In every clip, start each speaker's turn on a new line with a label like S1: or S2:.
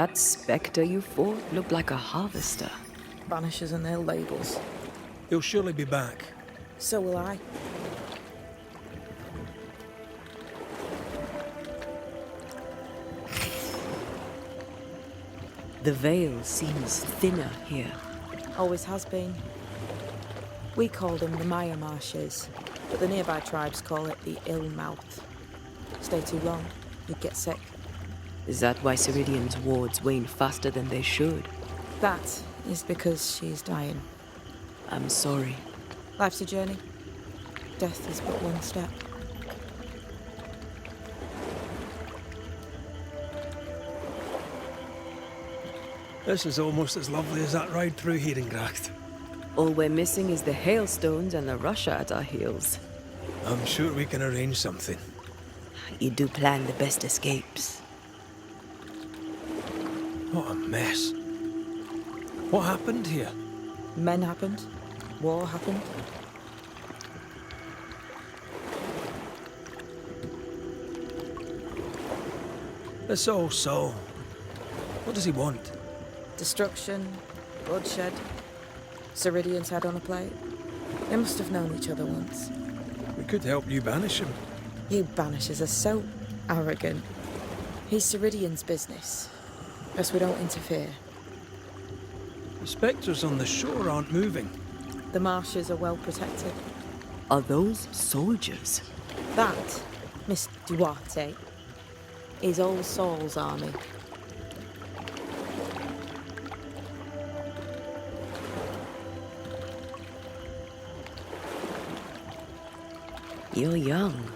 S1: That spectre you fought looked like a harvester.
S2: Banishers and their labels.
S3: He'll surely be back.
S2: So will I.
S1: The veil seems thinner here.
S2: Always has been. We called them the Maya Marshes, but the nearby tribes call it the Ill Mouth. Stay too long, you'd get sick.
S1: Is that why toSiridean's wards wane faster than they should?
S2: That is because she's dying.
S1: I'm sorry.
S2: Life's a journey. Death is but one step.
S3: This is almost as lovely as that ride through Herengracht.
S1: All we're missing is the hailstones and the Russia at our heels.
S3: I'm sure we can arrange something.
S1: You do plan the best escapes.
S3: What a mess. What happened here?
S2: Men happened. War happened.
S3: This all so. What does he want?
S2: Destruction, bloodshed. toSiridean's head on a plate. They must have known each other once.
S3: We could help you banish him.
S2: You banishers are so arrogant. He's toSiridean's business. Best we don't interfere.
S3: The spectres on the shore aren't moving.
S2: The marshes are well protected.
S1: Are those soldiers?
S2: That, Miss Duarte, is Old Saul's army.
S1: You're young.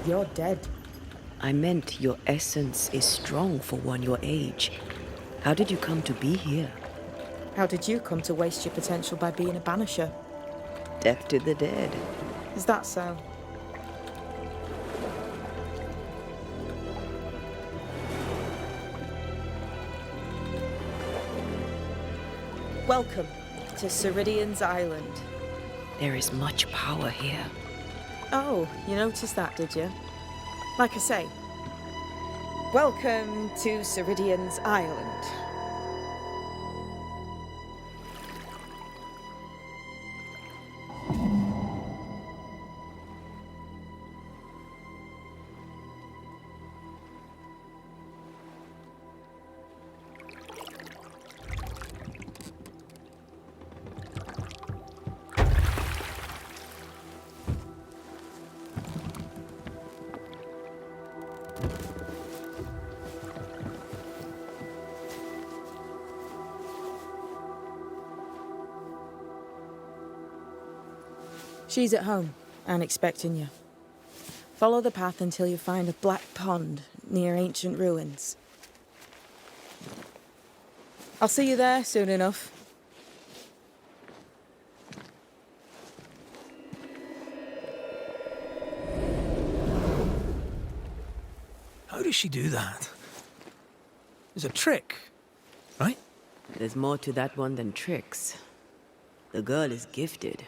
S2: You're dead.
S1: I meant your essence is strong for one your age. How did you come to be here?
S2: How did you come to waste your potential by being a banisher?
S1: Death to the dead.
S2: Is that so? Welcome to toSiridean's island.
S1: There is much power here.
S2: Oh, you noticed that, did you? Like I say, welcome to toSiridean's island. She's at home and expecting you. Follow the path until you find a black pond near ancient ruins. I'll see you there soon enough.
S3: How does she do that? It's a trick, right?
S1: There's more to that one than tricks. The girl is gifted.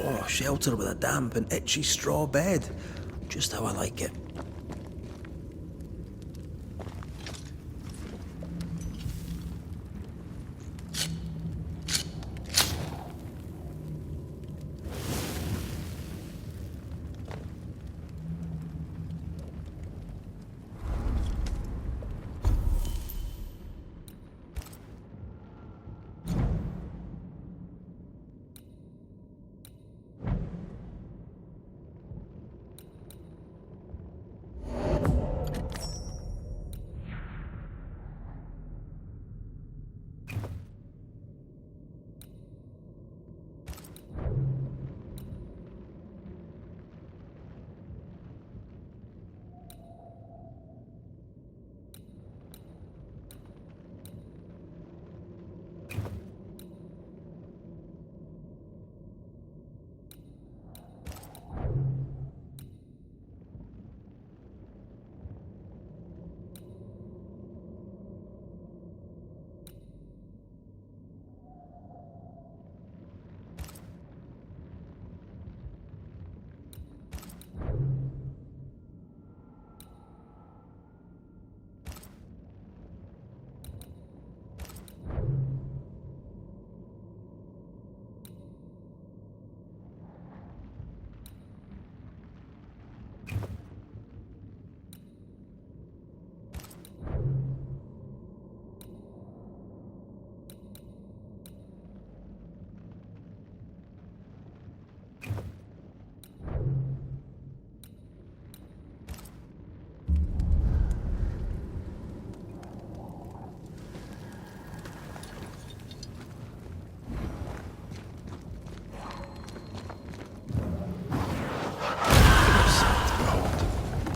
S3: Oh, shelter with a damp and itchy straw bed. Just how I like it.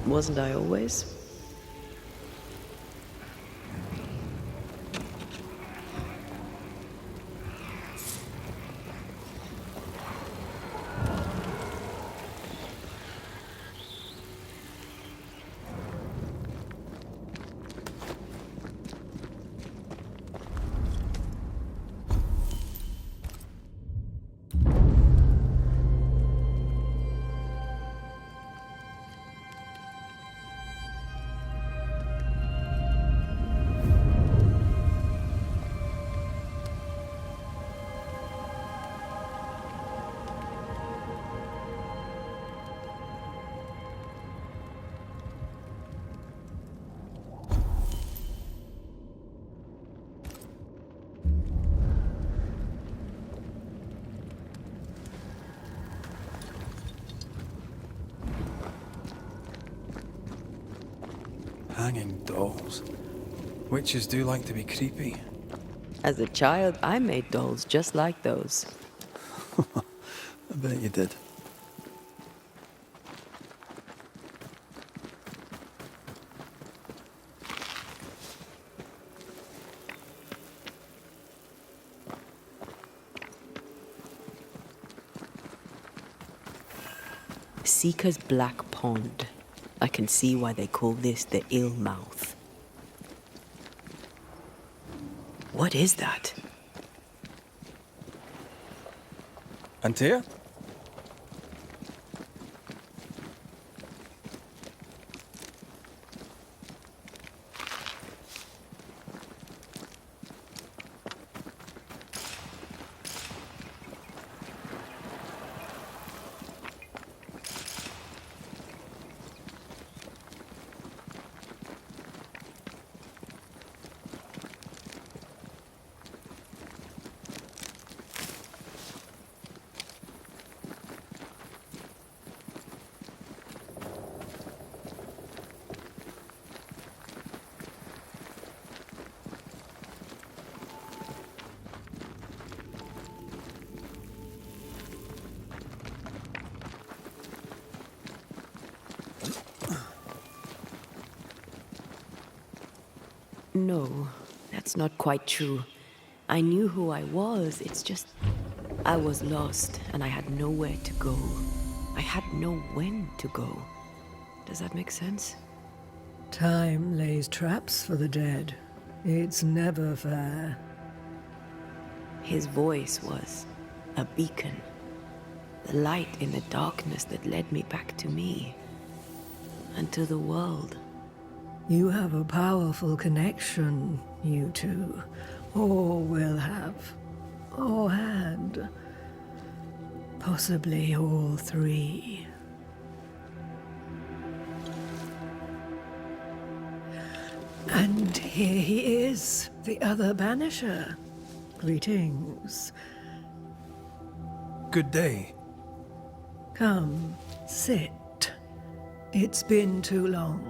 S1: Wasn't I always?
S3: Hanging dolls. Witches do like to be creepy.
S1: As a child, I made dolls just like those.
S3: I bet you did.
S1: Seeker's Black Pond. I can see why they call this the ill mouth. What is that?
S3: Antea?
S1: No, that's not quite true. I knew who I was, it's just... I was lost, and I had nowhere to go. I had no when to go. Does that make sense?
S4: Time lays traps for the dead. It's never fair.
S1: His voice was a beacon. The light in the darkness that led me back to me. And to the world.
S4: You have a powerful connection, you two. Or will have. Or had. Possibly all three. And here he is, the other Banisher. Greetings.
S3: Good day.
S4: Come, sit. It's been too long.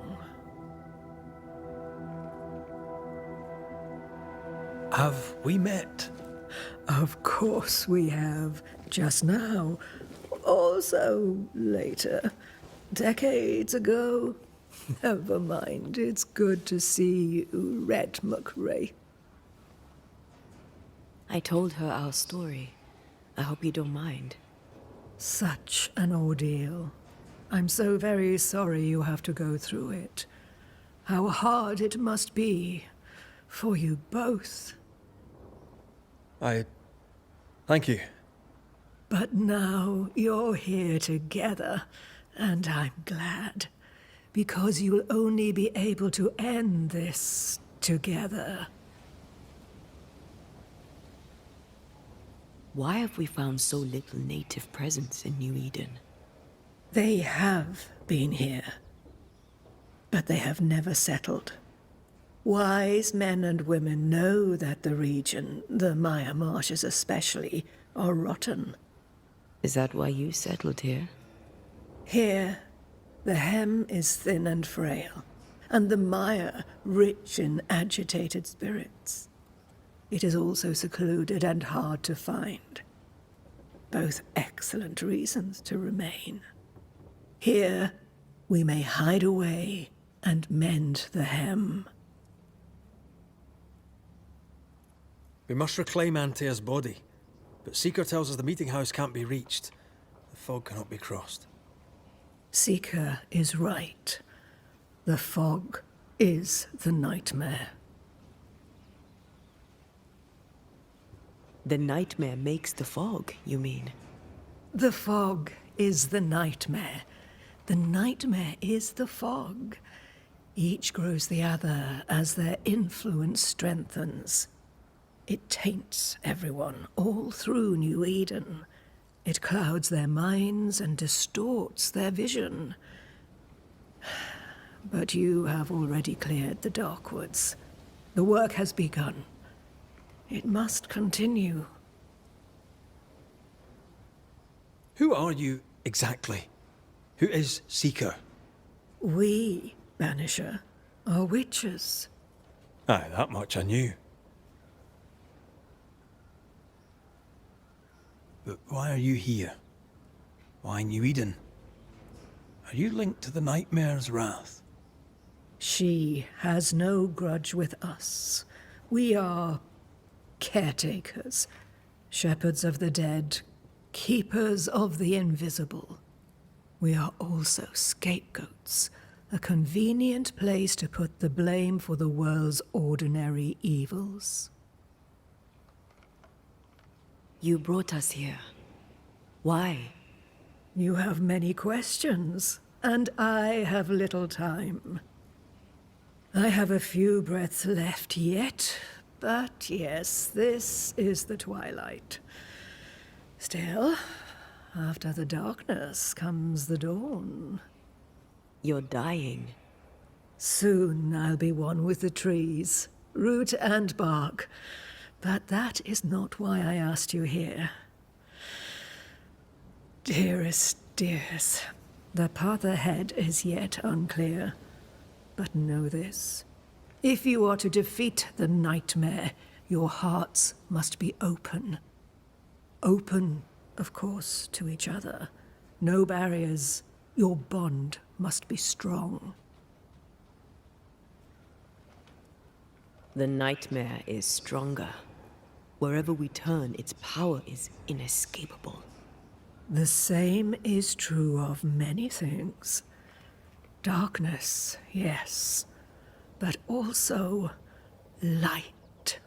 S3: Have we met?
S4: Of course we have. Just now. Also later. Decades ago. Never mind. It's good to see you, Red McRae.
S1: I told her our story. I hope you don't mind.
S4: Such an ordeal. I'm so very sorry you have to go through it. How hard it must be for you both.
S3: Thank you.
S4: But now you're here together, and I'm glad. Because you'll only be able to end this together.
S1: Why have we found so little native presence in New Eden?
S4: They have been here, but they have never settled. Wise men and women know that the region, the Maya marshes especially, are rotten.
S1: Is that why you settled here?
S4: Here, the hem is thin and frail, and the mire rich in agitated spirits. It is also secluded and hard to find. Both excellent reasons to remain. Here, we may hide away and mend the hem.
S5: We must reclaim Antea's body, but Seeker tells us the meeting house can't be reached. The fog cannot be crossed.
S4: Seeker is right. The fog is the nightmare.
S1: The nightmare makes the fog, you mean?
S4: The fog is the nightmare. The nightmare is the fog. Each grows the other as their influence strengthens. It taints everyone all through New Eden. It clouds their minds and distorts their vision. But you have already cleared the Darkwoods. The work has begun. It must continue.
S5: Who are you exactly? Who is Seeker?
S4: We, Banisher, are witches.
S5: Aye, that much I knew. But why are you here? Why New Eden? Are you linked to the Nightmare's wrath?
S4: She has no grudge with us. We are caretakers, shepherds of the dead, keepers of the invisible. We are also scapegoats, a convenient place to put the blame for the world's ordinary evils.
S1: You brought us here. Why?
S4: You have many questions, and I have little time. I have a few breaths left yet, but yes, this is the twilight. Still, after the darkness comes the dawn.
S1: You're dying.
S4: Soon I'll be one with the trees, root and bark. But that is not why I asked you here. Dearest dears, the path ahead is yet unclear. But know this. If you are to defeat the nightmare, your hearts must be open. Open, of course, to each other. No barriers. Your bond must be strong.
S1: The nightmare is stronger. Wherever we turn, its power is inescapable.
S4: The same is true of many things. Darkness, yes, but also light.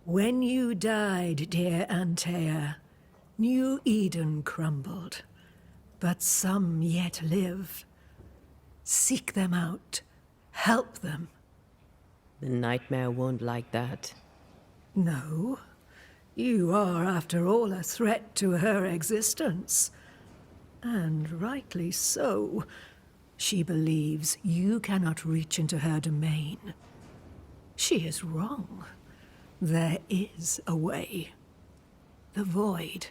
S4: When you died, dear Antea, New Eden crumbled, but some yet live. Seek them out, help them.
S1: The nightmare won't like that.
S4: No, you are, after all, a threat to her existence. And rightly so. She believes you cannot reach into her domain. She is wrong. There is a way. The void,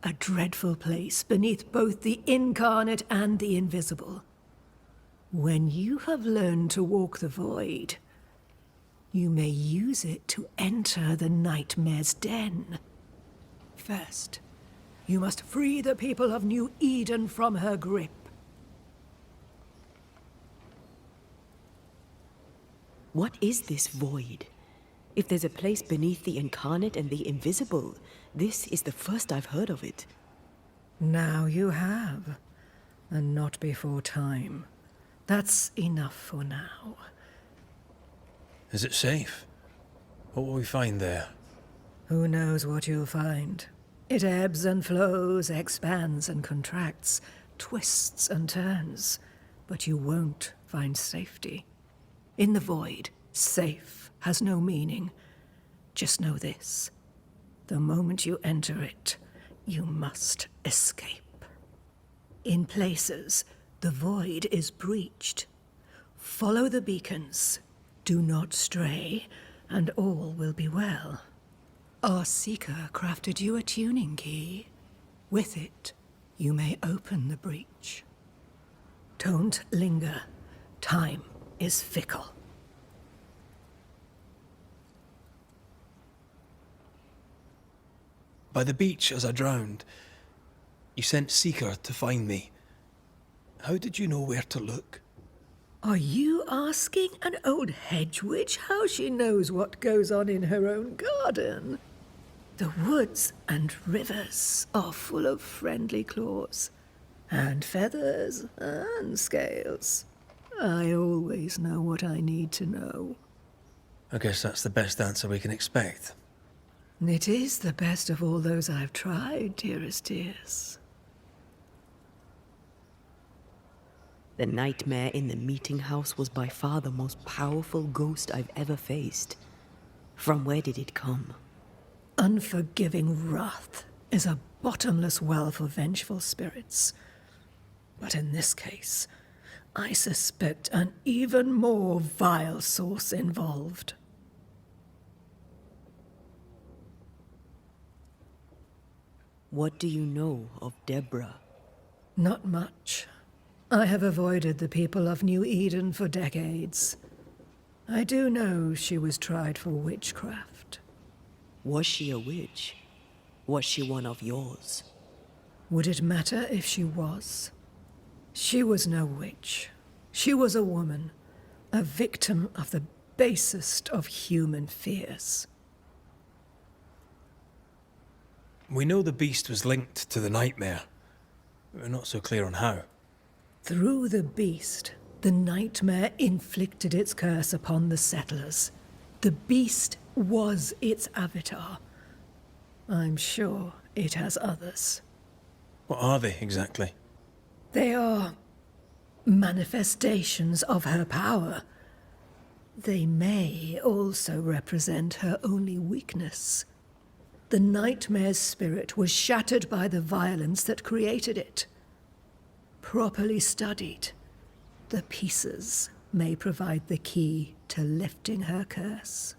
S4: a dreadful place beneath both the incarnate and the invisible. When you have learned to walk the void, you may use it to enter the nightmare's den. First, you must free the people of New Eden from her grip.
S1: What is this void? If there's a place beneath the incarnate and the invisible, this is the first I've heard of it.
S4: Now you have, and not before time. That's enough for now.
S5: Is it safe? What will we find there?
S4: Who knows what you'll find? It ebbs and flows, expands and contracts, twists and turns, but you won't find safety. In the void, safe has no meaning. Just know this. The moment you enter it, you must escape. In places, the void is breached. Follow the beacons. Do not stray, and all will be well. Our Seeker crafted you a tuning key. With it, you may open the breach. Don't linger. Time is fickle.
S5: By the beach as I drowned, you sent Seeker to find me.
S3: How did you know where to look?
S4: Are you asking an old hedge witch how she knows what goes on in her own garden? The woods and rivers are full of friendly claws, and feathers and scales. I always know what I need to know.
S5: I guess that's the best answer we can expect.
S4: It is the best of all those I've tried, dearest dears.
S1: The nightmare in the meeting house was by far the most powerful ghost I've ever faced. From where did it come?
S4: Unforgiving wrath is a bottomless well for vengeful spirits. But in this case, I suspect an even more vile source involved.
S1: What do you know of Deborah?
S4: Not much. I have avoided the people of New Eden for decades. I do know she was tried for witchcraft.
S1: Was she a witch? Was she one of yours?
S4: Would it matter if she was? She was no witch. She was a woman, a victim of the basest of human fears.
S5: We know the beast was linked to the nightmare. We're not so clear on how.
S4: Through the beast, the nightmare inflicted its curse upon the settlers. The beast was its avatar. I'm sure it has others.
S5: What are they exactly?
S4: They are manifestations of her power. They may also represent her only weakness. The nightmare's spirit was shattered by the violence that created it. Properly studied, the pieces may provide the key to lifting her curse.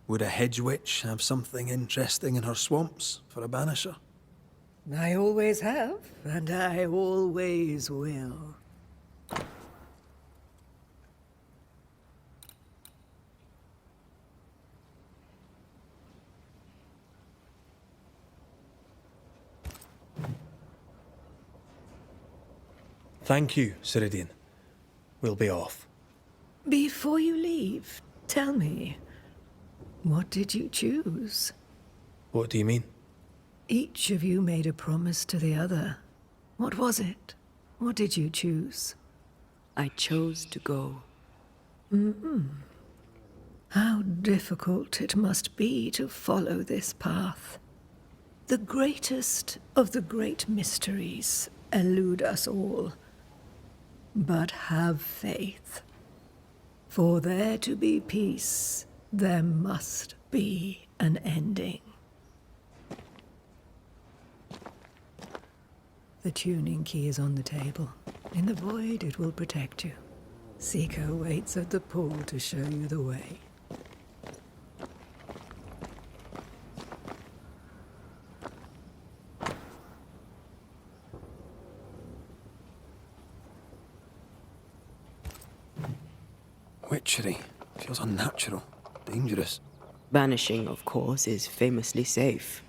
S3: Would a hedge witch have something interesting in her swamps for a banisher?
S4: I always have, and I always will.
S5: Thank you, Ciridean. We'll be off.
S4: Before you leave, tell me, what did you choose?
S5: What do you mean?
S4: Each of you made a promise to the other. What was it? What did you choose?
S1: I chose to go.
S4: How difficult it must be to follow this path. The greatest of the great mysteries elude us all. But have faith. For there to be peace, there must be an ending. The tuning key is on the table. In the void, it will protect you. Seeker waits at the pool to show you the way.
S3: Witchery. Feels unnatural. Dangerous.
S1: Banishing, of course, is famously safe.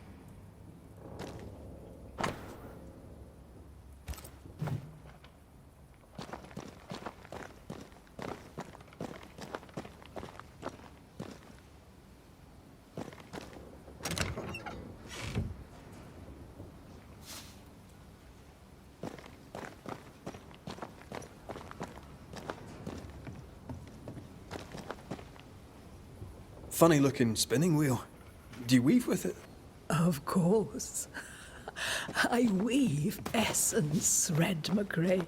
S3: Funny looking spinning wheel. Do you weave with it?
S4: Of course. I weave essence, Red McGrath.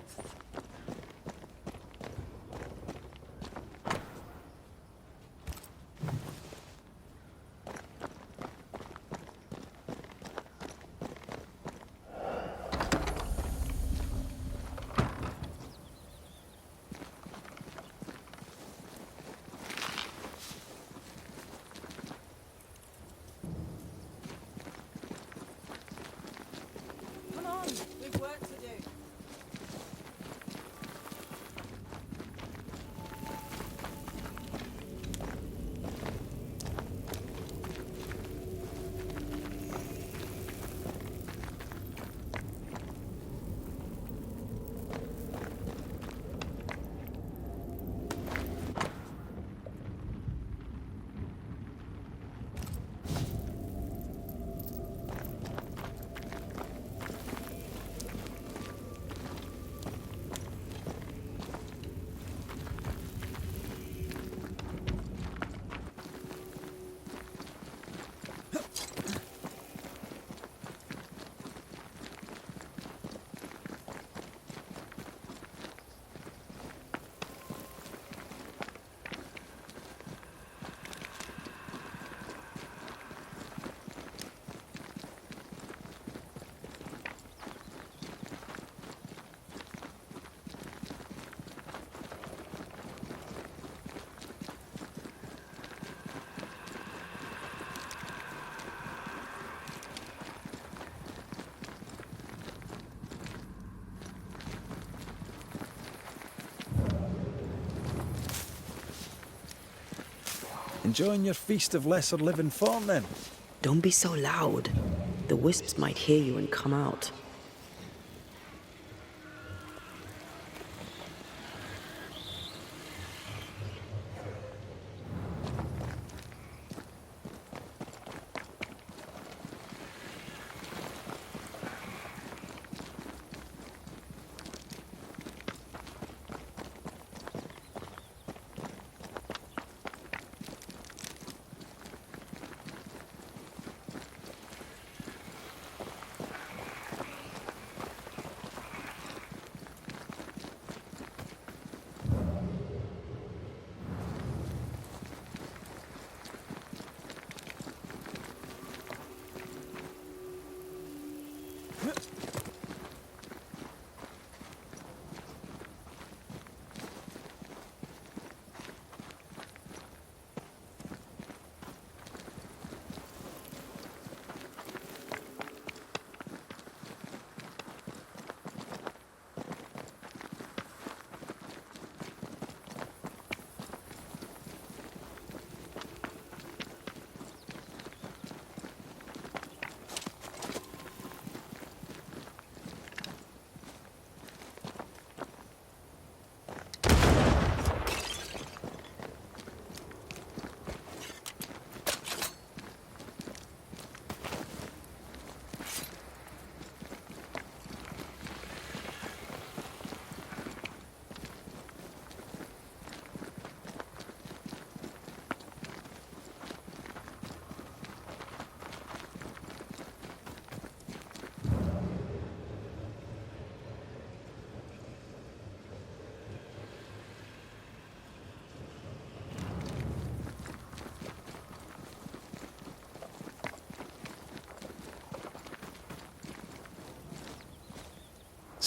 S2: Come on, we've work to do.
S6: Enjoying your feast of lesser living fawn, then?
S1: Don't be so loud. The wisps might hear you and come out.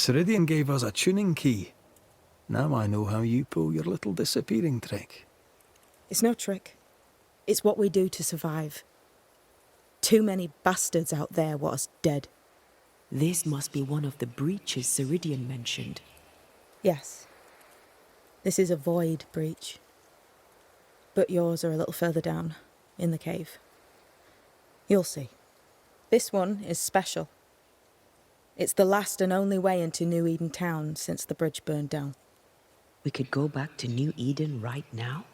S6: toSiridean gave us a tuning key. Now I know how you pull your little disappearing trick.
S2: It's no trick. It's what we do to survive. Too many bastards out there want us dead.
S1: This must be one of the breaches toSiridean mentioned.
S2: Yes. This is a void breach. But yours are a little further down, in the cave. You'll see. This one is special. It's the last and only way into New Eden town since the bridge burned down.
S1: We could go back to New Eden right now?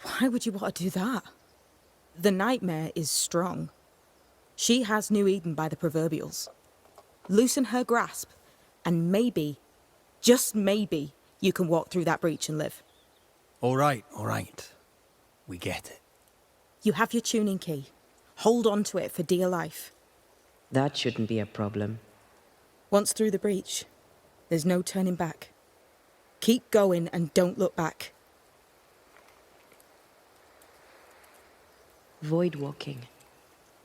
S2: Why would you want to do that? The nightmare is strong. She has New Eden by the proverbials. Loosen her grasp, and maybe, just maybe, you can walk through that breach and live.
S6: All right. We get it.
S2: You have your tuning key. Hold on to it for dear life.
S1: That shouldn't be a problem.
S2: Once through the breach, there's no turning back. Keep going and don't look back.
S1: Void walking.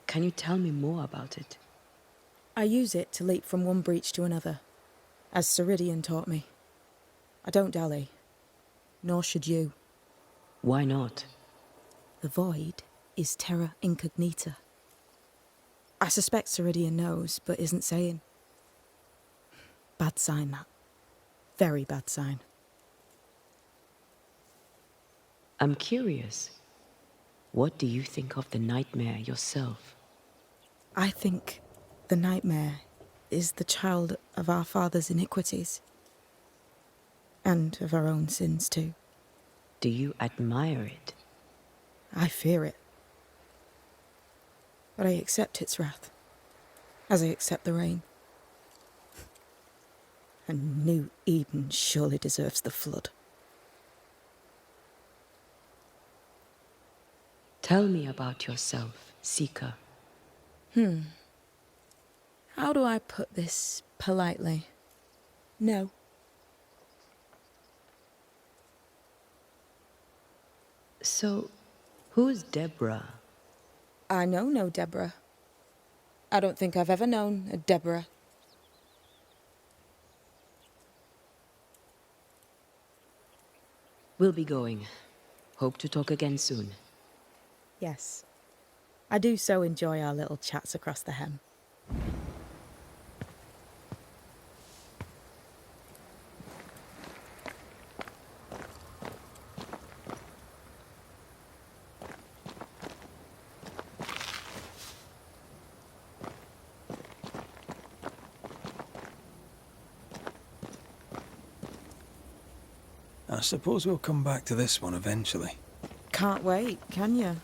S1: Can you tell me more about it?
S2: I use it to leap from one breach to another, as toSiridean taught me. I don't dally, nor should you.
S1: Why not?
S2: The void is terra incognita. I suspect toSiridean knows, but isn't saying. Bad sign, that. Very bad sign.
S1: I'm curious. What do you think of the nightmare yourself?
S2: I think the nightmare is the child of our father's iniquities. And of our own sins, too.
S1: Do you admire it?
S2: I fear it. But I accept its wrath, as I accept the rain. And New Eden surely deserves the flood.
S1: Tell me about yourself, Seeker.
S2: How do I put this politely? No.
S1: So, who's Deborah?
S2: I know no Deborah. I don't think I've ever known a Deborah.
S1: We'll be going. Hope to talk again soon.
S2: Yes. I do so enjoy our little chats across the hem.
S6: I suppose we'll come back to this one eventually.
S2: Can't wait, can you?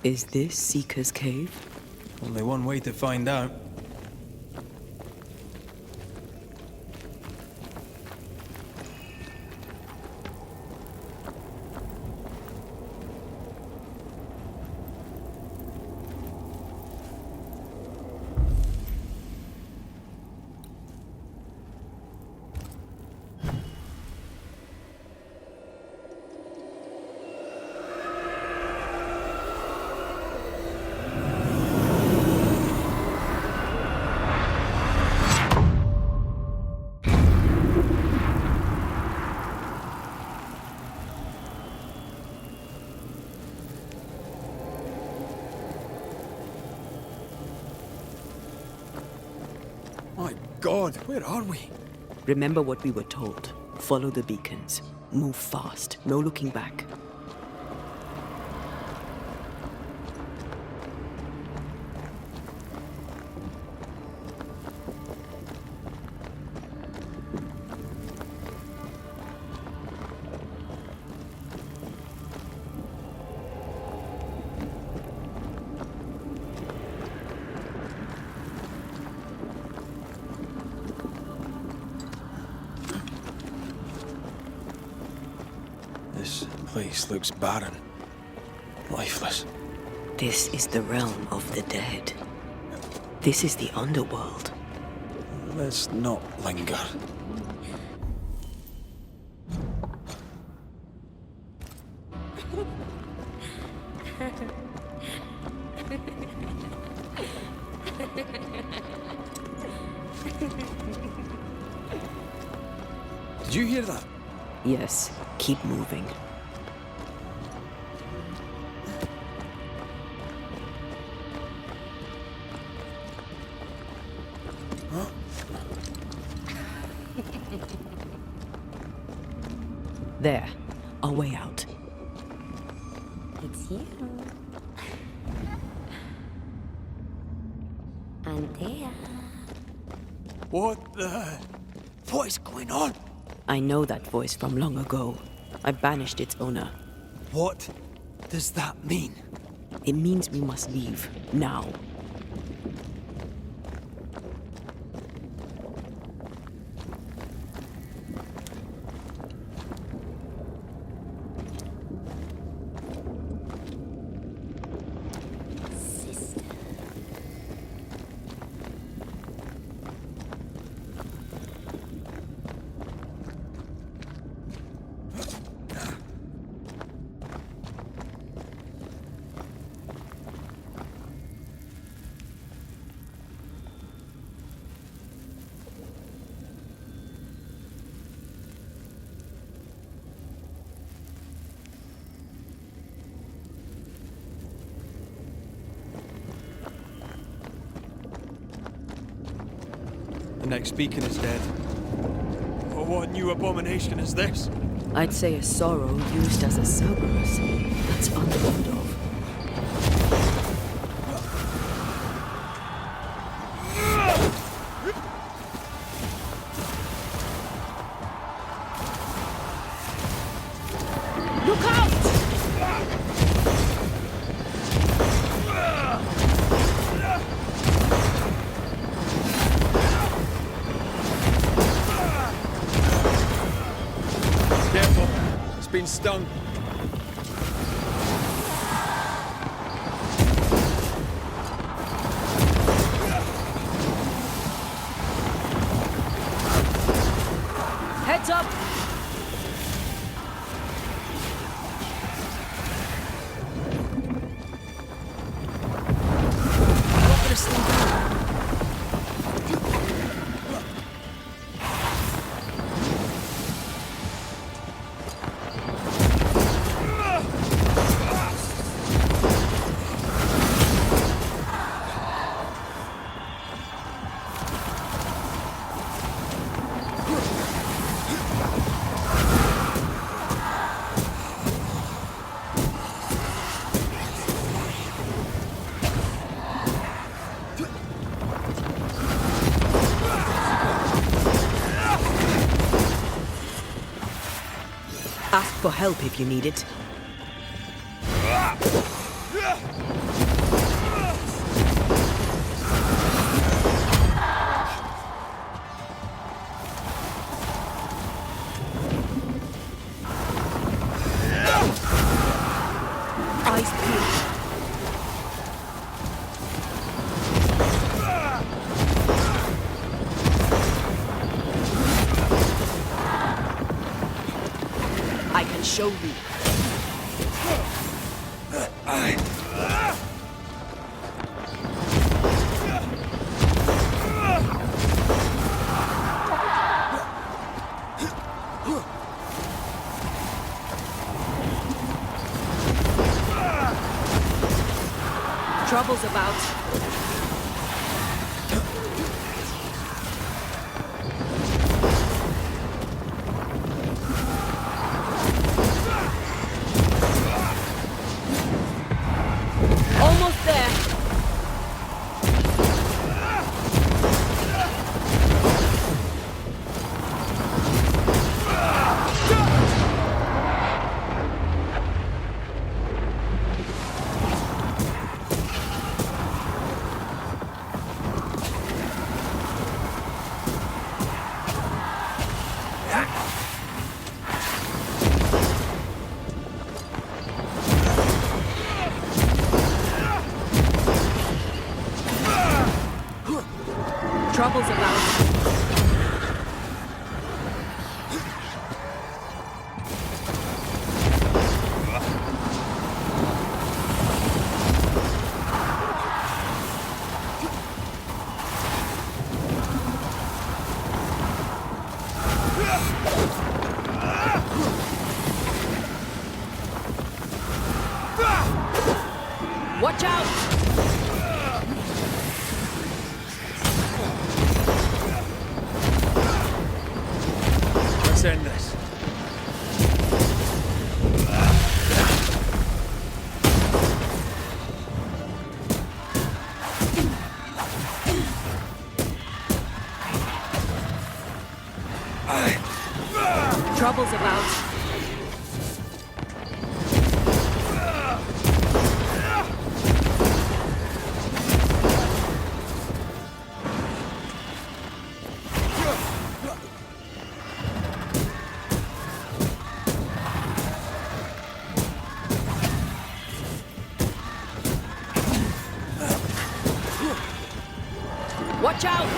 S1: Is this Seeker's Cave?
S6: Only one way to find out. My God, where are we?
S1: Remember what we were told. Follow the beacons. Move fast. No looking back.
S6: This place looks barren. Lifeless.
S1: This is the realm of the dead. This is the underworld.
S6: Let's not linger. Did you hear that?
S1: Yes, keep moving. There, our way out.
S7: It's you. Antea.
S6: What the... What is going on?
S1: I know that voice from long ago. I banished its owner.
S6: What does that mean?
S1: It means we must leave, now.
S7: Sister.
S6: The next beacon is dead. Oh, what new abomination is this?
S1: I'd say a sorrow used as a Cerberus. That's unheard of. Look out!
S6: Careful. It's been stung.
S1: Heads up! for help if you need it. Eyes peeled. I can show you. Trouble's about. Almost there. Trouble's about. Watch out!
S5: Let's end this.
S1: Trouble's about. Watch out!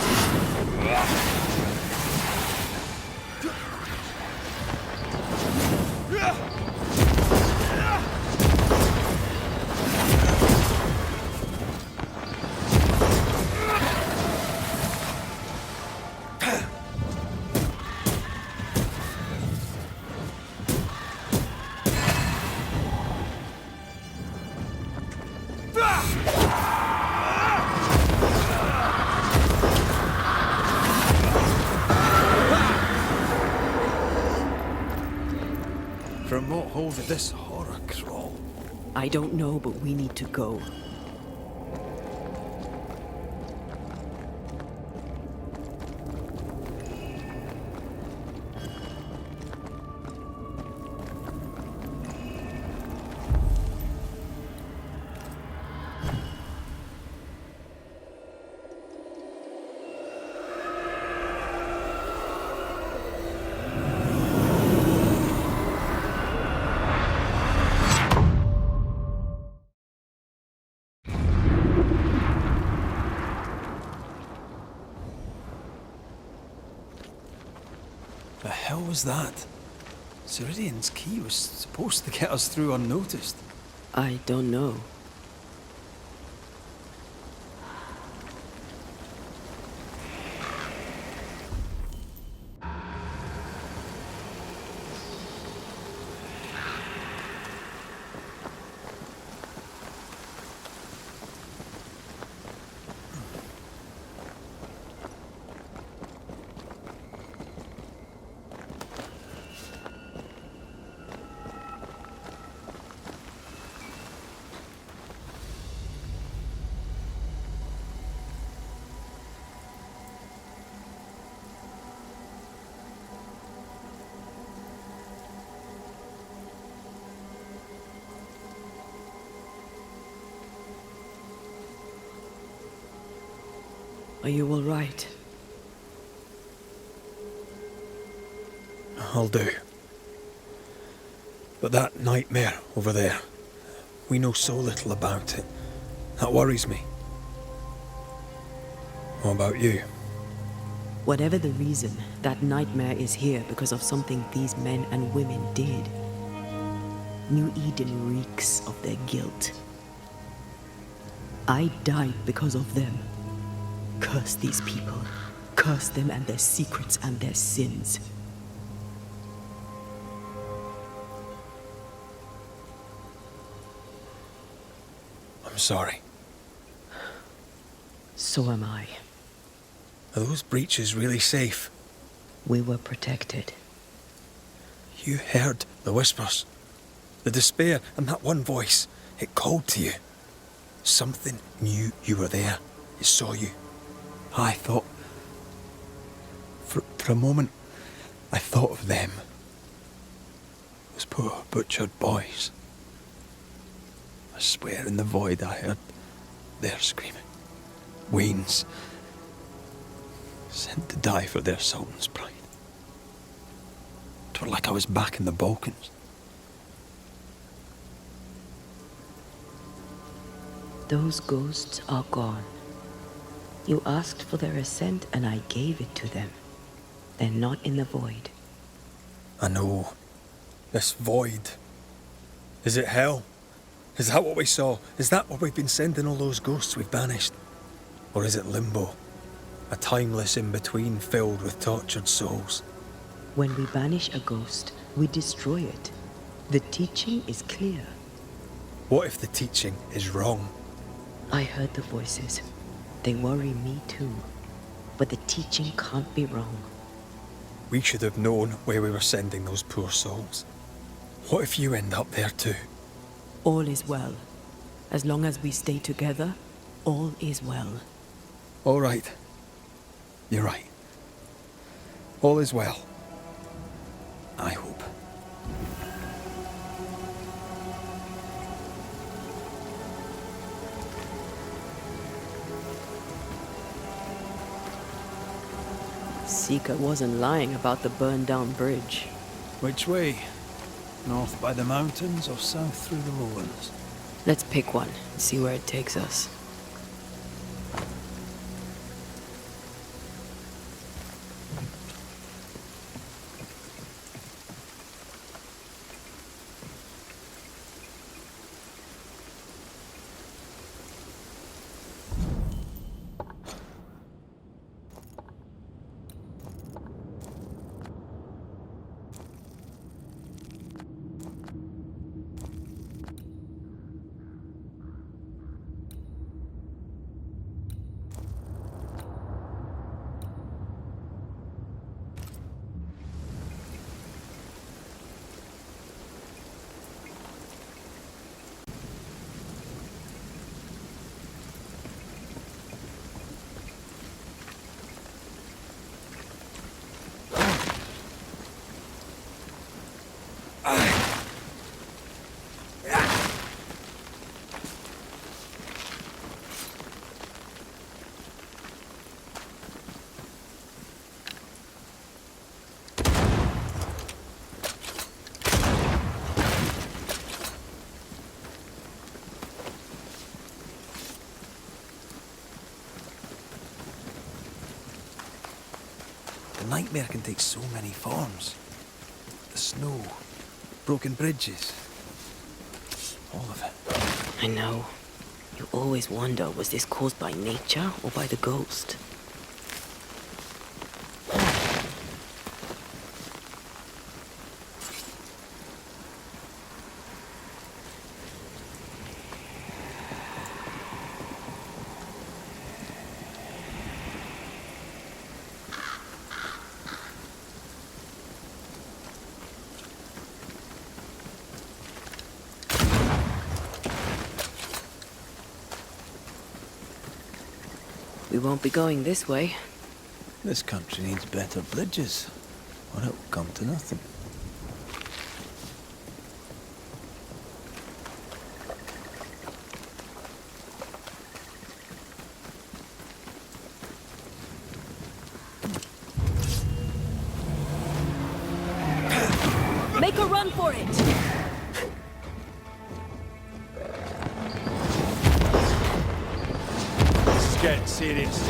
S5: From what hole did this horror crawl?
S1: I don't know, but we need to go.
S5: The hell was that? Ciridean's key was supposed to get us through unnoticed.
S1: I don't know. Are you all right?
S5: I'll do. But that nightmare over there, we know so little about it. That worries me. What about you?
S1: Whatever the reason, that nightmare is here because of something these men and women did. New Eden reeks of their guilt. I died because of them. Curse these people. Curse them and their secrets and their sins.
S5: I'm sorry.
S1: So am I.
S5: Are those breaches really safe?
S1: We were protected.
S5: You heard the whispers, the despair, and that one voice. It called to you. Something knew you were there. It saw you. I thought... For a moment, I thought of them. Those poor butchered boys. I swear in the void I heard their screaming. Wains. Sent to die for their sultan's pride. It were like I was back in the Balkans.
S1: Those ghosts are gone. You asked for their ascent and I gave it to them. They're not in the void.
S5: I know. This void. Is it hell? Is that what we saw? Is that what we've been sending all those ghosts we've banished? Or is it limbo? A timeless in-between filled with tortured souls?
S1: When we banish a ghost, we destroy it. The teaching is clear.
S5: What if the teaching is wrong?
S1: I heard the voices. They worry me too. But the teaching can't be wrong.
S5: We should have known where we were sending those poor souls. What if you end up there too?
S1: All is well. As long as we stay together, all is well.
S5: All right. You're right. All is well. I hope.
S1: Seeker wasn't lying about the burned-down bridge.
S6: Which way? North by the mountains or south through the lowlands?
S1: Let's pick one and see where it takes us.
S5: The nightmare can take so many forms. The snow, broken bridges, all of it.
S1: I know. You always wonder, was this caused by nature or by the ghost? We won't be going this way.
S6: This country needs better bridges, or it will come to nothing.
S5: getting serious.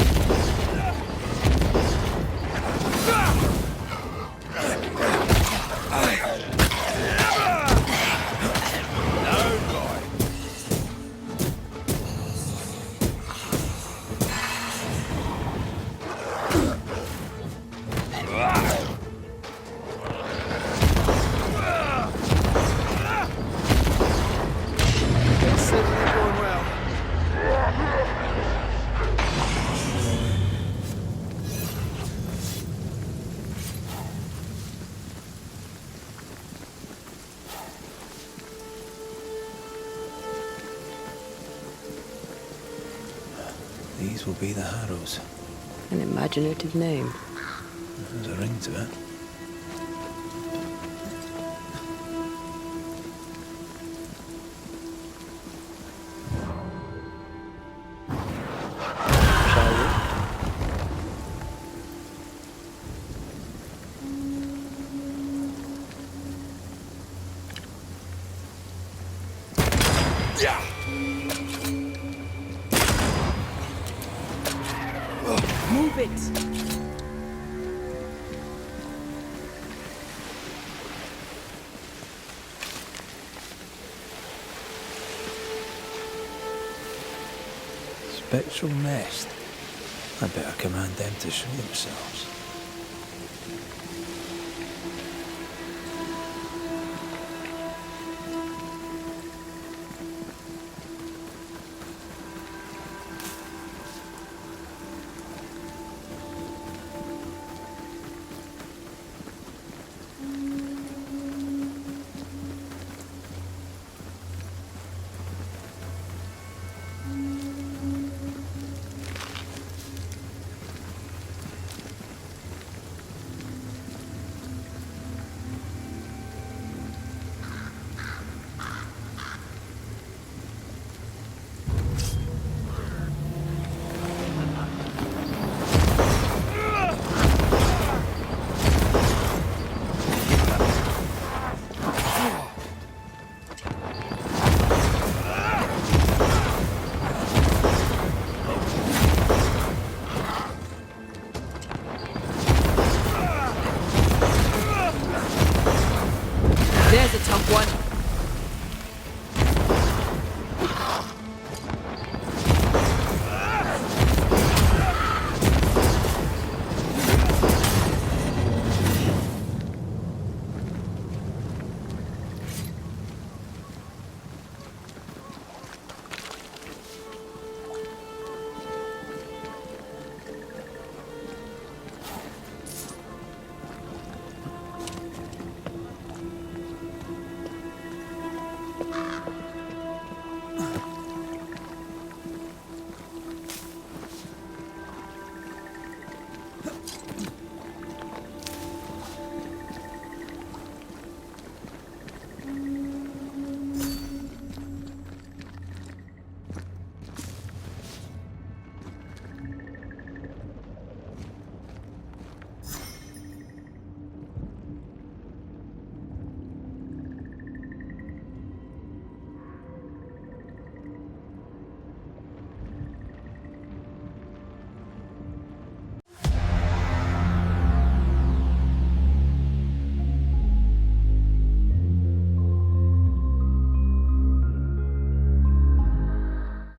S6: These will be the Harrows.
S1: An imaginative name.
S6: There's a ring to it. Shall we?
S1: Move it!
S6: Spectral nest. I better command them to show themselves.